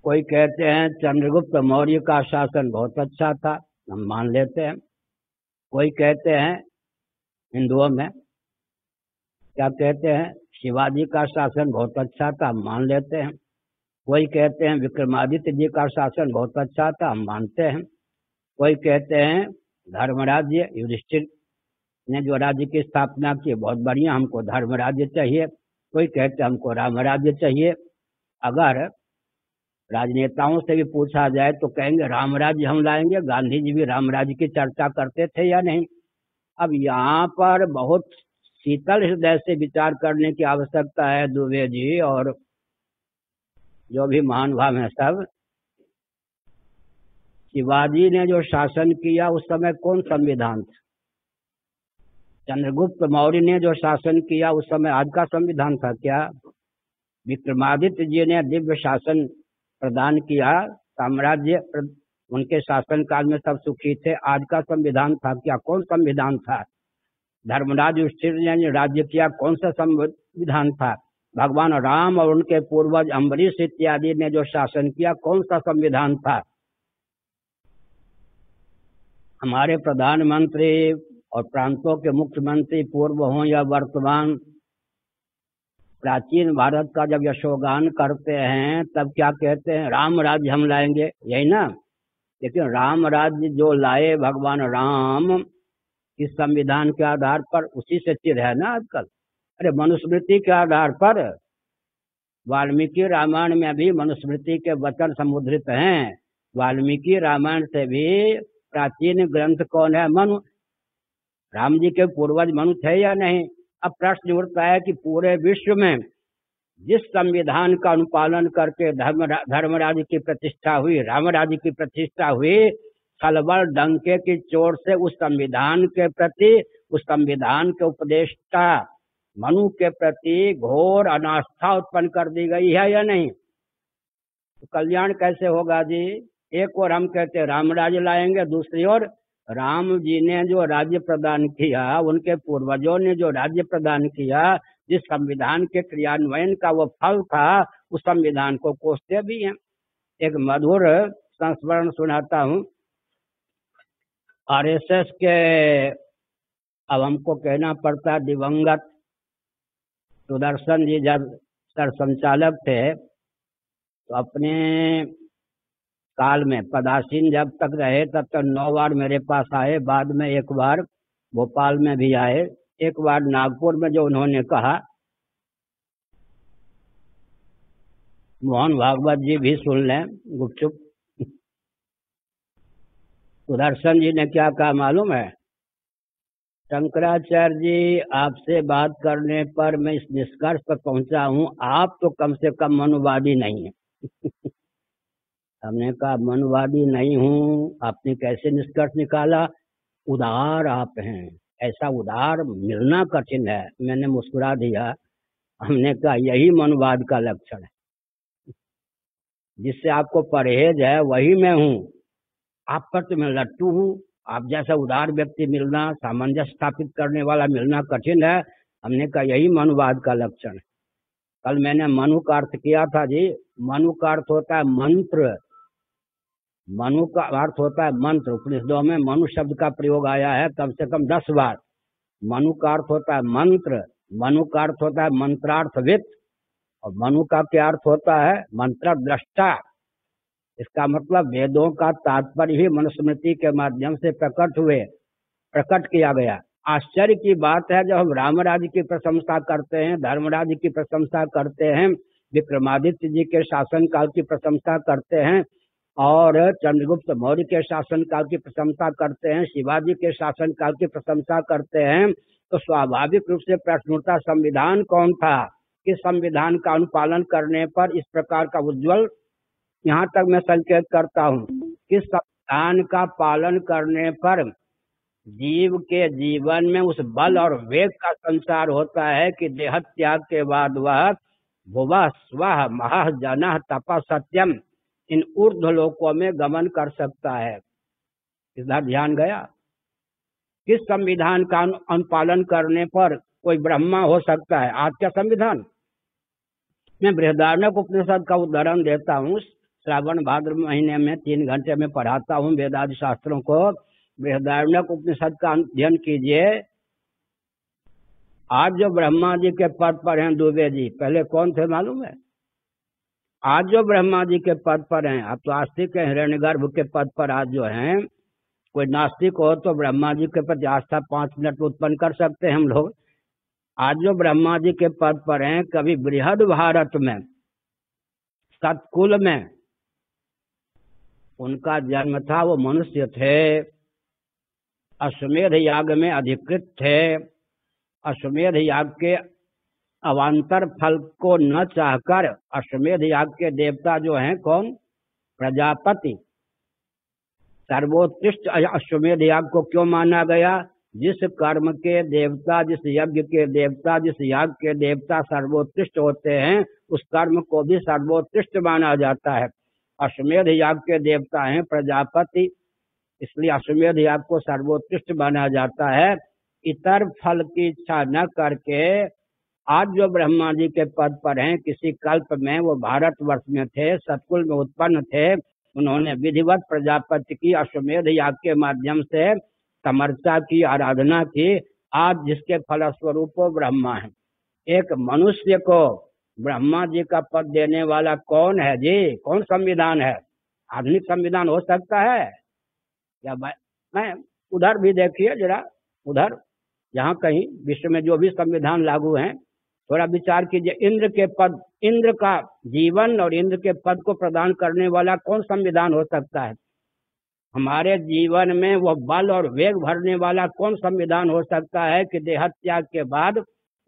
कोई कहते हैं चंद्रगुप्त मौर्य का शासन बहुत अच्छा था, हम मान लेते हैं। कोई कहते हैं हिंदुओं में क्या कहते हैं, शिवाजी का शासन बहुत अच्छा था, हम मान लेते हैं। कोई कहते हैं विक्रमादित्य जी का शासन बहुत अच्छा था, हम मानते हैं। कोई कहते हैं धर्मराज्य युधिष्ठिर ने जो राज्य की स्थापना की बहुत बढ़िया, हमको धर्मराज्य चाहिए। कोई कहते हमको रामराज्य चाहिए। अगर राजनेताओं से भी पूछा जाए तो कहेंगे रामराज्य हम लाएंगे। गांधी जी भी रामराज्य की चर्चा करते थे या नहीं? अब यहाँ पर बहुत शीतल हृदय से विचार करने की आवश्यकता है दुबे जी और जो भी महानुभाव हैं सब। शिवाजी ने जो शासन किया उस समय कौन संविधान था? चंद्रगुप्त मौर्य ने जो शासन किया उस समय आज का संविधान था क्या? विक्रमादित्य जी ने दिव्य शासन प्रदान किया, साम्राज्य उनके शासन काल में सब सुखी थे, आज का संविधान था क्या? कौन संविधान था? धर्मराज युधिष्ठिर ने राज्य किया, कौन सा संविधान था? भगवान राम और उनके पूर्वज अम्बरीश इत्यादि ने जो शासन किया, कौन सा संविधान था? हमारे प्रधानमंत्री और प्रांतों के मुख्यमंत्री पूर्व हों या वर्तमान, प्राचीन भारत का जब यशोगान करते हैं तब क्या कहते हैं? राम राज्य हम लाएंगे, यही ना? लेकिन राम राज्य जो लाए भगवान राम इस संविधान के आधार पर, उसी से चिर है ना आजकल। अरे मनुस्मृति के आधार पर, वाल्मीकि रामायण में भी मनुस्मृति के वचन समुद्रित हैं। वाल्मीकि रामायण से भी प्राचीन ग्रंथ कौन है? मनु। राम जी के पूर्वज मनु थे या नहीं? अब प्रश्न उठता है कि पूरे विश्व में जिस संविधान का अनुपालन करके धर्मराज्य की प्रतिष्ठा हुई, रामराज्य की प्रतिष्ठा हुई, खलबल डंके की चोट से उस संविधान के प्रति, उस संविधान के उपदेष्टा मनु के प्रति घोर अनास्था उत्पन्न कर दी गई है या नहीं? तो कल्याण कैसे होगा जी? एक और हम कहते हैं राम राज्य लाएंगे, दूसरी ओर राम जी ने जो राज्य प्रदान किया, उनके पूर्वजों ने जो राज्य प्रदान किया, जिस संविधान के क्रियान्वयन का वो फल था, उस संविधान को कोसते भी हैं। एक मधुर संस्मरण सुनाता हूँ। आरएसएस के, अब हमको कहना पड़ता, दिवंगत सुदर्शन जी जब सरसंचालक थे तो अपने काल में पदासीन जब तक रहे तब तक 9 बार मेरे पास आए, बाद में एक बार भोपाल में भी आए, एक बार नागपुर में जो उन्होंने कहा, मोहन भागवत जी भी सुन लें गुपचुप। सुदर्शन जी ने क्या कहा मालूम है? शंकराचार्य जी, आपसे बात करने पर मैं इस निष्कर्ष पर पहुंचा हूं, आप तो कम से कम मनुवादी नहीं है। हमने कहा मनुवादी नहीं हूं, आपने कैसे निष्कर्ष निकाला? उदार आप हैं, ऐसा उदार मिलना कठिन है। मैंने मुस्कुरा दिया। हमने कहा यही मनुवाद का लक्षण है, जिससे आपको परहेज है वही मैं हूँ। आप पर तो मैं लट्टू हूँ। आप जैसा उदार व्यक्ति मिलना, सामंजस्य स्थापित करने वाला मिलना कठिन है। हमने कहा यही मनुवाद का लक्षण है। कल मैंने मनु का अर्थ किया था जी। मनु का अर्थ होता है मंत्र, मनु का अर्थ होता है मंत्र। उपनिषदों में मनु शब्द का प्रयोग आया है कम से कम 10 बार। मनु का अर्थ होता है मंत्र, मनु का अर्थ होता है मंत्रार्थविद, और मनु का क्या अर्थ होता है? मंत्र दृष्टा। इसका मतलब वेदों का तात्पर्य ही मनुस्मृति के माध्यम से प्रकट किया गया। आश्चर्य की बात है, जब हम राम राज्य की प्रशंसा करते हैं, धर्मराज्य की प्रशंसा करते हैं, विक्रमादित्य जी के शासन काल की प्रशंसा करते हैं, और चंद्रगुप्त मौर्य के शासन काल की प्रशंसा करते हैं, शिवाजी के शासन काल की प्रशंसा करते हैं, तो स्वाभाविक रूप से प्रश्न उठता संविधान कौन था? किस संविधान का अनुपालन करने पर इस प्रकार का उज्जवल, यहाँ तक मैं संकेत करता हूँ, किस संविधान का पालन करने पर जीव के जीवन में उस बल और वेग का संचार होता है कि देह त्याग के बाद वह भुवः स्वः महः जनः तपः सत्यम इन ऊर्ध्व लोकों में गमन कर सकता है। इधर ध्यान गया? किस संविधान का अनुपालन करने पर कोई ब्रह्मा हो सकता है? आज का संविधान। मैं बृहदारण्यक उपनिषद का उदाहरण देता हूँ। श्रावण भाद्र महीने में 3 घंटे में पढ़ाता हूँ वेदादि शास्त्रों को। बृहदारण्यक उपनिषद का अध्ययन कीजिए। आज जो ब्रह्मा जी के पद पर हैं दुबे जी, पहले कौन थे मालूम है? आज जो ब्रह्मा जी के पद पर हैं, अब तो आस्तिक है, हिरण्यगर्भ के पद पर आज जो हैं, कोई नास्तिक हो तो ब्रह्मा जी के प्रति आस्था 5 मिनट उत्पन्न कर सकते हैं हम लोग। आज जो ब्रह्मा जी के पद पर हैं, कभी बृहद भारत में सतकुल में उनका जन्म था, वो मनुष्य थे, अश्वमेध याग में अधिकृत थे। अश्वमेध याग के अवान्तर फल को न चाहकर अश्वमेध याग के देवता जो हैं कौन? प्रजापति। सर्वोत्कृष्ट अश्वमेध याग को क्यों माना गया? जिस कर्म के देवता, जिस यज्ञ के देवता, जिस याग के देवता सर्वोत्कृष्ट होते हैं, उस कर्म को भी सर्वोत्कृष्ट माना जाता है। अश्वमेध याग के देवता हैं प्रजापति, इसलिए अश्वमेध याग को सर्वोत्कृष्ट माना जाता है। इतर फल की इच्छा न करके आज जो ब्रह्मा जी के पद पर हैं, किसी कल्प में वो भारतवर्ष में थे, सतकुल में उत्पन्न थे, उन्होंने विधिवत प्रजापति की अश्वमेध याग के माध्यम से तमर्चा की, आराधना की। आज जिसके फलस्वरूप वो ब्रह्मा है। एक मनुष्य को ब्रह्मा जी का पद देने वाला कौन है जी? कौन संविधान है? आधुनिक संविधान हो सकता है या मैं उधर भी देखिए जरा, उधर जहाँ कहीं विश्व में जो भी संविधान लागू हैं, थोड़ा विचार कीजिए। इंद्र के पद, इंद्र का जीवन और इंद्र के पद को प्रदान करने वाला कौन संविधान हो सकता है? हमारे जीवन में वो बल और वेग भरने वाला कौन संविधान हो सकता है कि देहत्याग के बाद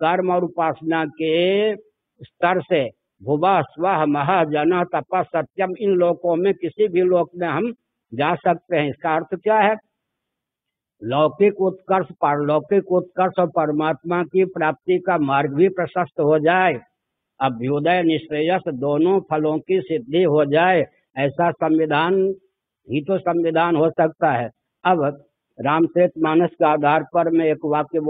कर्म और उपासना के स्तर से भुवा स्व महा जन तप सत्यम, इन लोकों में किसी भी लोक में हम जा सकते हैं। इसका अर्थ क्या है? लौकिक उत्कर्ष, पारलौकिक उत्कर्ष और परमात्मा की प्राप्ति का मार्ग भी प्रशस्त हो जाए, अभ्युदय निश्रेयस दोनों फलों की सिद्धि हो जाए, ऐसा संविधान ही तो संविधान हो सकता है। अब रामचरितमानस के आधार पर मैं एक वाक्य